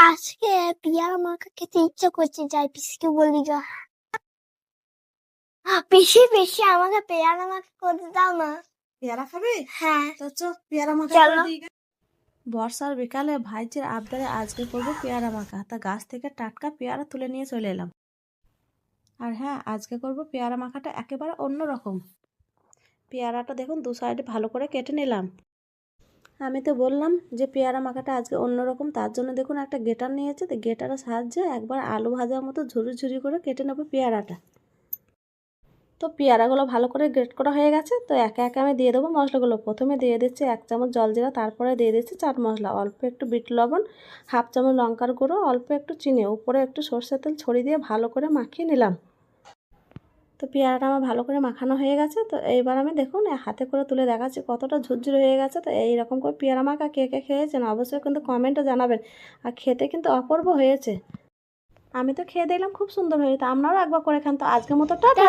আজকে পেয়ারা মাখা খেতে ইচ্ছা করছে, যাই পিসিকে বলি গা। পিসি পিসি আমাকে পেয়ারা মাখা করে দাও না। পেয়ারা খাবে? হ্যাঁ তো চো পেয়ারা মাখা করে চলো। দিই। বর্ষার বিকালে ভাইজির আবদারে আজকে করবো পেয়ারা মাখা, তা গাছ থেকে টাটকা পেয়ারা তুলে নিয়ে চলে এলাম। আর হ্যাঁ, আজকে করব পেয়ারা মাখাটা একেবারে অন্য রকম। পেয়ারাটা দেখুন দু সাইডে ভালো করে কেটে নিলাম। আমি তো বললাম যে পেয়ারা মাখাটা আজকে অন্যরকম, তার জন্য দেখুন একটা গ্রেটার নিয়েছে, তো গ্রেটারের সাহায্যে একবার আলু ভাজার মতো ঝুরি ঝুরি করে কেটে নেবো পেয়ারাটা। তো পেয়ারাগুলো ভালো করে গ্রেট করা হয়ে গেছে, তো একে একে আমি দিয়ে দেবো মশলাগুলো। প্রথমে দিয়ে দিচ্ছি 1 চামচ জলজিরা, তারপরে দিয়ে দিচ্ছি চাট মশলা, অল্প একটু বিট লবণ, 1/2 চামচ লঙ্কার গুঁড়ো, অল্প একটু চিনি, উপরে একটু সর্ষের তেল ছড়িয়ে দিয়ে ভালো করে মাখিয়ে নিলাম। তো পেয়ারাটা আমার ভালো করে মাখানো হয়ে গেছে। তো এইবার আমি দেখুন হাতে করে তুলে দেখাচ্ছি কতটা ঝুরঝুরে হয়ে গেছে। তো এইরকম করে পেয়ারা মাখা কে কে খেয়েছেন অবশ্যই কিন্তু কমেন্টে জানাবেন। আর খেতে কিন্তু অপূর্ব হয়েছে। আমি তো খেয়ে দেখলাম খুব সুন্দর হয়েছে, আপনারাও একবার করে খান। তো আজকের মতো টাটা।